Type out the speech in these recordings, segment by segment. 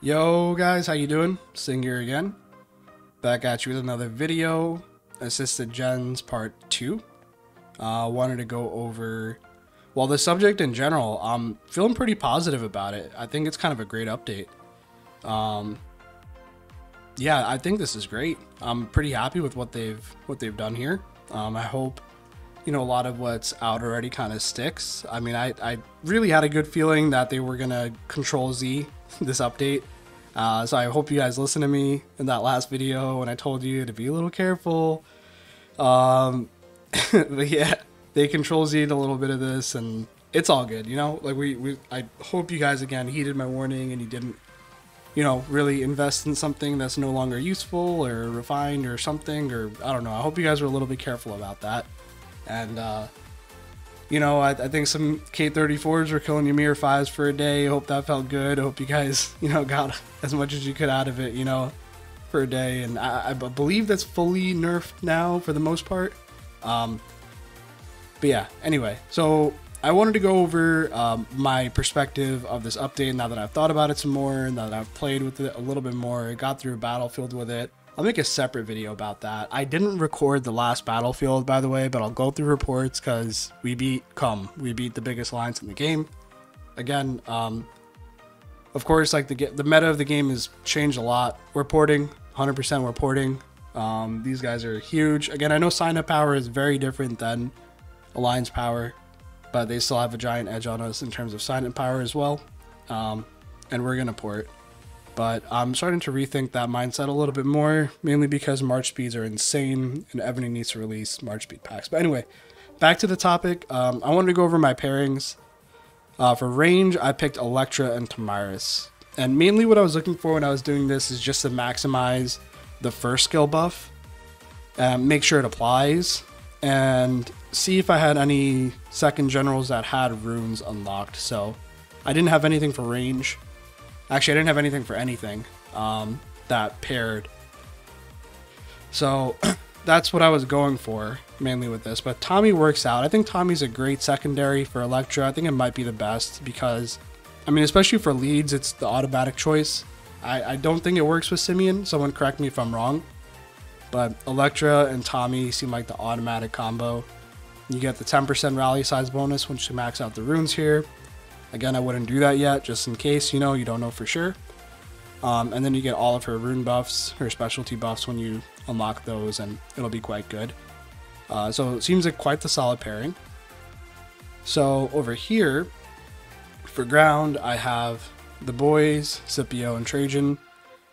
Yo guys, how you doing? Singh here again. Back at you with another video. Assisted Gens Part 2. Wanted to go over, well, the subject in general. I'm feeling pretty positive about it. I think it's kind of a great update. Yeah, I think this is great. I'm pretty happy with what they've done here. I hope, a lot of what's out already kind of sticks. I mean, I really had a good feeling that they were gonna Control Z this update. So I hope you guys listened to me in that last video when I told you to be a little careful. But yeah, they Control Z'd a little bit of this, and it's all good, Like I hope you guys again heeded my warning and you didn't, really invest in something that's no longer useful or refined or something, or I don't know. I hope you guys were a little bit careful about that. And I think some K34s were killing your Mirror 5s for a day. I hope that felt good. I hope you guys, got as much as you could out of it, for a day. And I believe that's fully nerfed now for the most part. But yeah, anyway. So I wanted to go over my perspective of this update now that I've thought about it some more, and now that I've played with it a little bit more, got through a battlefield with it. I'll make a separate video about that. I didn't record the last battlefield, by the way, but I'll go through reports because we beat the biggest alliance in the game. Again, of course, like the meta of the game has changed a lot. We're porting, 100% we're porting. These guys are huge. Again, I know sign-up power is very different than alliance power, but they still have a giant edge on us in terms of sign-up power as well. And we're gonna port. But I'm starting to rethink that mindset a little bit more, mainly because March speeds are insane and Evony needs to release March speed packs. But anyway, back to the topic. I wanted to go over my pairings. For range, I picked Electra and Tamiris. And mainly what I was looking for when I was doing this is just to maximize the first skill buff, make sure it applies, and see if I had any second generals that had runes unlocked. So I didn't have anything for range. Actually, I didn't have anything for anything that paired. So that's what I was going for mainly with this. But Tommy works out. I think Tommy's a great secondary for Electra. I think it might be the best because, I mean, especially for leads, it's the automatic choice. I don't think it works with Simeon. Someone correct me if I'm wrong. But Electra and Tommy seem like the automatic combo. You get the 10% rally size bonus once you max out the runes here. Again, I wouldn't do that yet, just in case, you don't know for sure. And then you get all of her rune buffs, her specialty buffs when you unlock those, and it'll be quite good. So it seems like quite the solid pairing. So over here, for ground, I have the boys, Scipio and Trajan.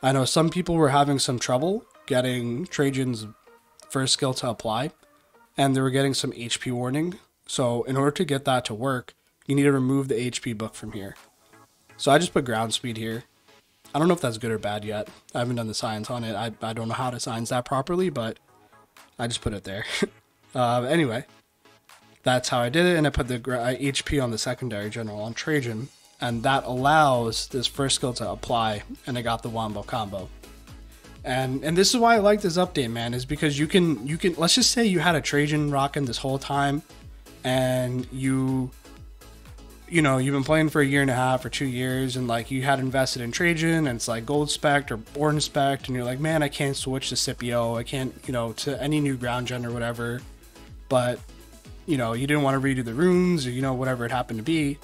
I know some people were having some trouble getting Trajan's first skill to apply, and they were getting some HP warning. So in order to get that to work, you need to remove the HP book from here. So I just put ground speed here. I don't know if that's good or bad yet. I haven't done the science on it. I don't know how to science that properly, but I just put it there. Anyway, that's how I did it. And I put the HP on the secondary general on Trajan. And that allows this first skill to apply. And I got the Wombo combo. And this is why I like this update, man, is because you can, let's just say you had a Trajan rocking this whole time. And you've been playing for a year and a half or 2 years, and like you had invested in Trajan, and it's like gold spec or orange spec, and you're like, man, I can't switch to Scipio, I can't, to any new ground gen or whatever, but you didn't want to redo the runes or whatever it happened to be.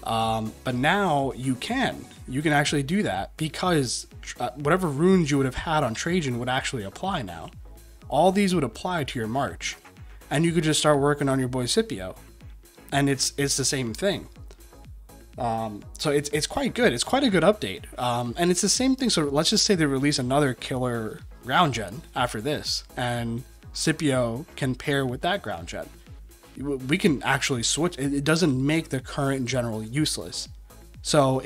But now you can actually do that because whatever runes you would have had on Trajan would actually apply now. All these would apply to your March, and you could just start working on your boy Scipio, and it's the same thing. So it's quite good. It's quite a good update. And it's the same thing. So let's just say they release another killer ground gen after this, and Scipio can pair with that ground gen. We can actually switch. It doesn't make the current general useless. So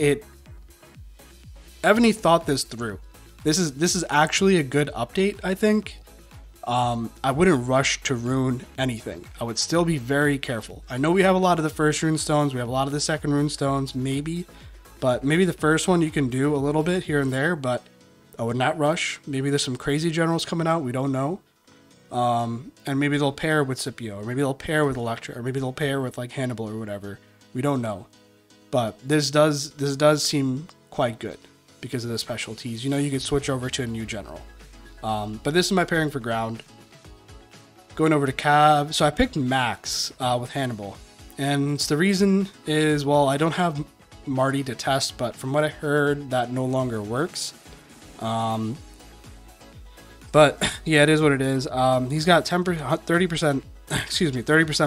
Evony thought this through. This is actually a good update, I think. I wouldn't rush to rune anything. I would still be very careful. I know we have a lot of the first rune stones. We have a lot of the second rune stones, maybe. But maybe the first one you can do a little bit here and there, but I would not rush. Maybe there's some crazy generals coming out. We don't know. And maybe they'll pair with Scipio, or maybe they'll pair with Electra, or maybe they'll pair with like Hannibal or whatever. We don't know. But this does seem quite good. because of the specialties. You know, you could switch over to a new general. But this is my pairing for ground. Going over to Cav. So I picked Max with Hannibal. And the reason is, well, I don't have Marty to test, but from what I heard, that no longer works. But yeah, it is what it is. He's got 30%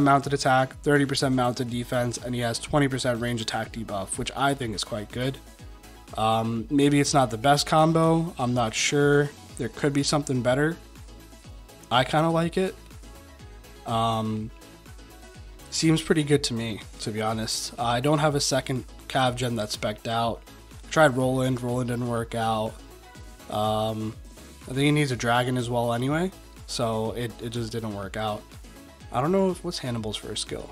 mounted attack, 30% mounted defense, and he has 20% range attack debuff, which I think is quite good. Maybe it's not the best combo. I'm not sure. There could be something better. I kind of like it. Seems pretty good to me, to be honest. I don't have a second Cav gen that's spec'd out. I tried Roland didn't work out. I think he needs a dragon as well anyway, so it just didn't work out. I don't know what's Hannibal's first skill.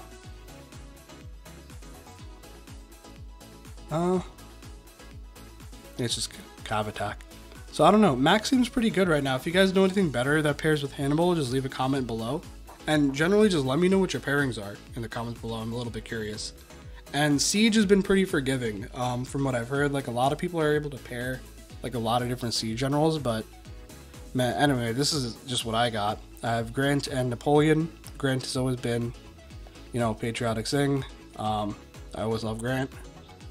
It's just Cav attack. So I don't know. Max seems pretty good right now. If you guys know anything better that pairs with Hannibal, just leave a comment below. And generally, just let me know what your pairings are in the comments below. I'm a little bit curious. And Siege has been pretty forgiving. From what I've heard, like a lot of people are able to pair like a lot of different Siege generals. But man, anyway, this is just what I got. I have Grant and Napoleon. Grant has always been, you know, patriotic Singh. I always love Grant.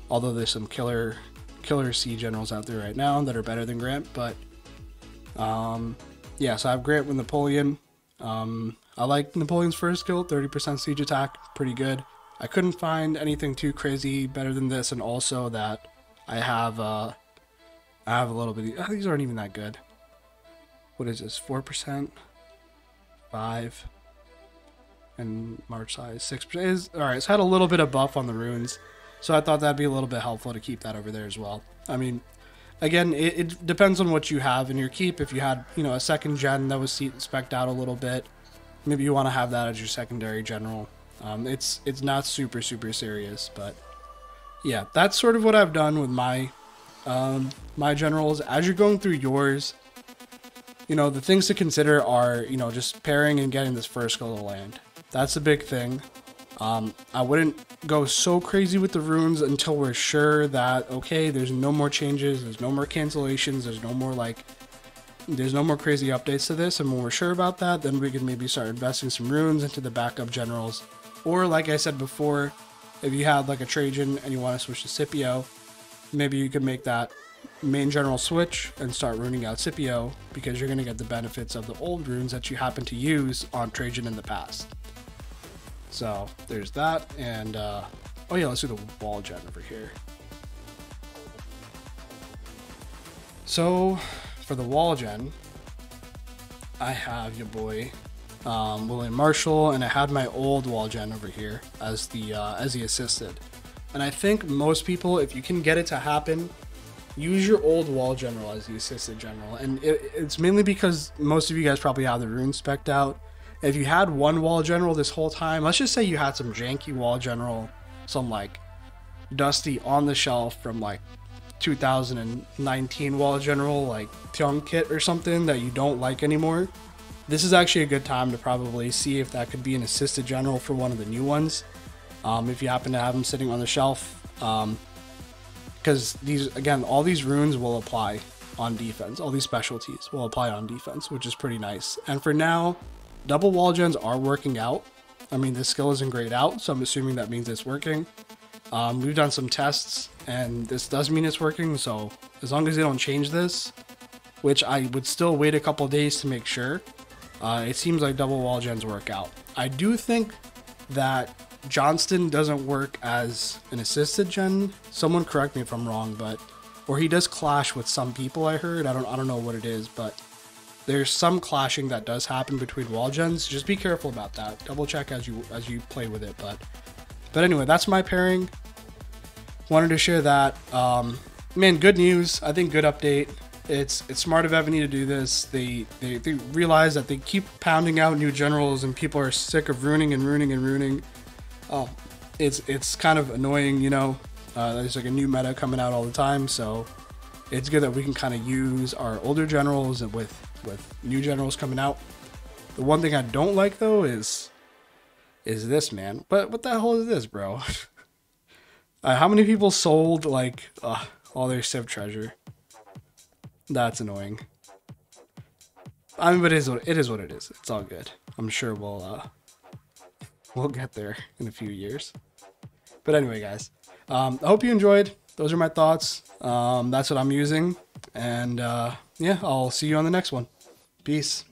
Although there's some killer Siege generals out there right now that are better than Grant. But yeah, so I have Grant with Napoleon. I like Napoleon's first skill, 30% siege attack, pretty good. I couldn't find anything too crazy better than this, and also that I have a little bit. These aren't even that good. What is this? 4%, 5, and March size 6%. All right. So I had a little bit of buff on the runes, so I thought that'd be a little bit helpful to keep that over there as well. I mean, again, it depends on what you have in your keep. If you had, you know, a second gen that was spec'd out a little bit, maybe you want to have that as your secondary general. It's not super serious, but yeah, that's sort of what I've done with my my generals. As you're going through yours, you know, the things to consider are, you know, just pairing and getting this first skill to land. That's a big thing. I wouldn't go so crazy with the runes until we're sure that, okay, there's no more changes, there's no more cancellations, there's no more crazy updates to this. And when we're sure about that, then we can maybe start investing some runes into the backup generals. Or like I said before, if you had like a Trajan and you want to switch to Scipio, maybe you could make that main general switch and start runing out Scipio, because you're going to get the benefits of the old runes that you happen to use on Trajan in the past. So there's that. And oh yeah, let's do the wall gen over here. So for the wall gen, I have your boy William Marshall, and I had my old wall gen over here as the assisted. And I think most people, if you can get it to happen, use your old wall general as the assisted general. And it's mainly because most of you guys probably have the runes spec'd out. If you had one wall general this whole time, let's just say you had some janky wall general, some like dusty on the shelf from like 2019 wall general, like Pyong kit or something that you don't like anymore, this is actually a good time to probably see if that could be an assisted general for one of the new ones. If you happen to have them sitting on the shelf, because these, again, all these runes will apply on defense. All these specialties will apply on defense, which is pretty nice. And for now, double wall gens are working out. I mean, this skill isn't grayed out, so I'm assuming that means it's working. We've done some tests, and this does mean it's working. So as long as they don't change this, which I would still wait a couple days to make sure, it seems like double wall gens work out. I do think that Johnston doesn't work as an assisted gen. Someone correct me if I'm wrong, but or he does clash with some people. I heard. I don't know what it is, but there's some clashing that does happen between wall gens. Just be careful about that. Double check as you play with it. But anyway, that's my pairing. Wanted to share that. Man, good news. I think good update. It's smart of Evony to do this. They realize that they keep pounding out new generals and people are sick of ruining. Oh, it's kind of annoying, you know. There's like a new meta coming out all the time, so it's good that we can kind of use our older generals and with new generals coming out. The one thing I don't like though is this, man. But what the hell is this, bro? How many people sold like all their Civ treasure? That's annoying. I mean, but it is what it is. It's all good. I'm sure we'll get there in a few years. But anyway, guys, I hope you enjoyed. Those are my thoughts. That's what I'm using. And yeah, I'll see you on the next one. Peace.